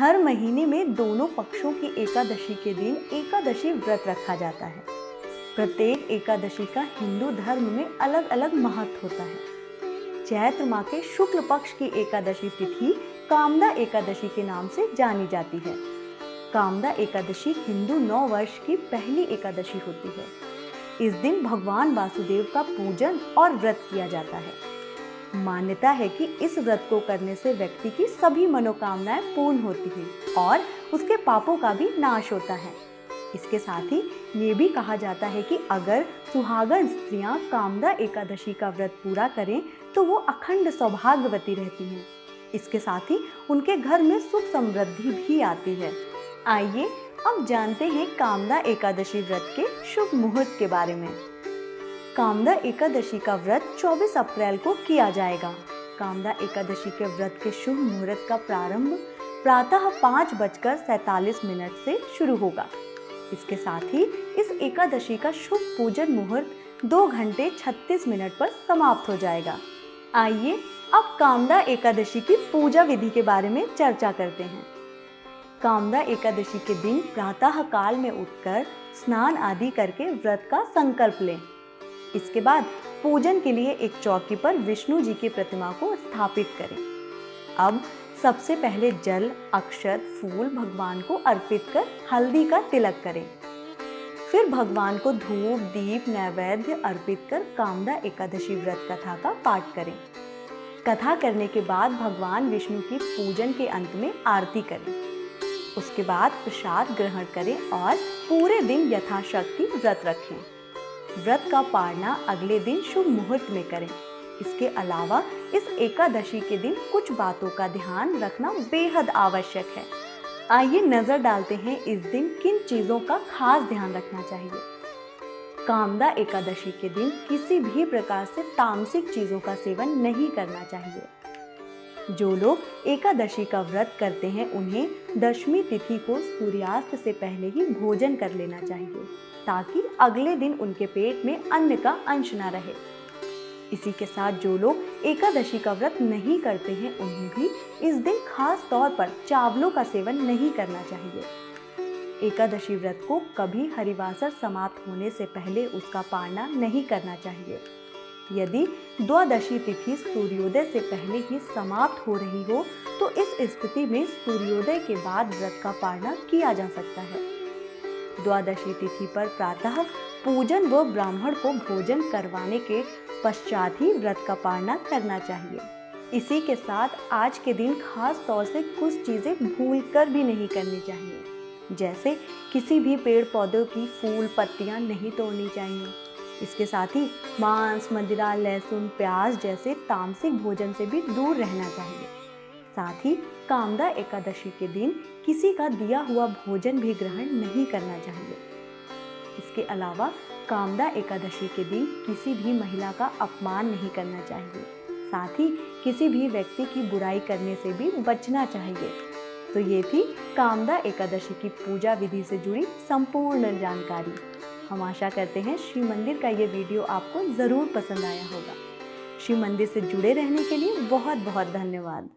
हर महीने में दोनों पक्षों की एकादशी के दिन एकादशी व्रत रखा जाता है। प्रत्येक एकादशी का हिंदू धर्म में अलग अलग महत्व होता है। चैत्र माह के शुक्ल पक्ष की एकादशी तिथि कामदा एकादशी के नाम से जानी जाती है। कामदा एकादशी हिंदू नव वर्ष की पहली एकादशी होती है। इस दिन भगवान वासुदेव का पूजन और व्रत किया जाता है। मान्यता है कि इस व्रत को करने से व्यक्ति की सभी मनोकामनाएं पूर्ण होती हैं और उसके पापों का भी नाश होता है। इसके साथ ही ये भी कहा जाता है कि अगर सुहागन स्त्रियां कामदा एकादशी का व्रत पूरा करें तो वो अखंड सौभाग्यवती रहती हैं। इसके साथ ही उनके घर में सुख समृद्धि भी आती है। आइए अब जानते हैं कामदा एकादशी व्रत के शुभ मुहूर्त के बारे में। कामदा एकादशी का व्रत 24 अप्रैल को किया जाएगा। कामदा एकादशी के व्रत के शुभ मुहूर्त का प्रारंभ प्रातः 5:47 से शुरू होगा। इसके साथ ही इस एकादशी का शुभ पूजन मुहूर्त 2:36 पर समाप्त हो जाएगा। आइए अब कामदा एकादशी की पूजा विधि के बारे में चर्चा करते हैं। कामदा एकादशी के दिन प्रातः काल में उठकर स्नान आदि करके व्रत का संकल्प लें। इसके बाद पूजन के लिए एक चौकी पर विष्णु जी की प्रतिमा को स्थापित करें। अब सबसे पहले जल, अक्षत, फूल भगवान को अर्पित कर हल्दी का तिलक करें। फिर भगवान को धूप, दीप, नैवेद्य अर्पित कर कामदा एकादशी व्रत कथा का पाठ करें। कथा करने के बाद भगवान विष्णु की पूजन के अंत में आरती करें। उसके बाद प्रसाद ग्रहण करें और पूरे दिन यथाशक्ति व्रत रखें। व्रत का पारना अगले दिन शुभ मुहूर्त में करें। इसके अलावा इस एकादशी के दिन कुछ बातों का ध्यान रखना बेहद आवश्यक है। आइए नजर डालते हैं इस दिन किन चीजों का खास ध्यान रखना चाहिए। कामदा एकादशी के दिन किसी भी प्रकार से तामसिक चीजों का सेवन नहीं करना चाहिए। जो लोग एकादशी का व्रत करते हैं उन्हें दशमी तिथि को सूर्यास्त से पहले ही भोजन कर लेना चाहिए ताकि अगले दिन उनके पेट में अन्न का अंश न रहे। इसी के साथ जो लोग एकादशी का व्रत नहीं करते हैं उन्हें भी इस दिन खास तौर पर चावलों का सेवन नहीं करना चाहिए। एकादशी व्रत को कभी हरिवासर समाप्त होने से पहले उसका पारना नहीं करना चाहिए। यदि द्वादशी तिथि सूर्योदय से पहले ही समाप्त हो रही हो तो इस स्थिति में सूर्योदय के बाद व्रत का पारना किया जा सकता है। द्वादशी तिथि पर प्रातः पूजन व ब्राह्मण को भोजन करवाने के पश्चात ही व्रत का पारना करना चाहिए। इसी के साथ आज के दिन खास तौर से कुछ चीजें भूलकर भी नहीं करनी चाहिए, जैसे किसी भी पेड़ पौधों की फूल पत्तियां नहीं तोड़नी चाहिए। इसके साथ ही मांस, मदिरा, लहसुन, प्याज जैसे तामसिक भोजन से भी दूर रहना चाहिए। साथ ही कामदा एकादशी के दिन किसी का दिया हुआ भोजन भी ग्रहण नहीं करना चाहिए। इसके अलावा कामदा एकादशी के दिन किसी भी महिला का अपमान नहीं करना चाहिए। साथ ही किसी भी व्यक्ति की बुराई करने से भी बचना चाहिए। तो ये थी कामदा एकादशी की पूजा विधि से जुड़ी संपूर्ण जानकारी। हम आशा करते हैं श्री मंदिर का ये वीडियो आपको ज़रूर पसंद आया होगा। श्री मंदिर से जुड़े रहने के लिए बहुत बहुत धन्यवाद।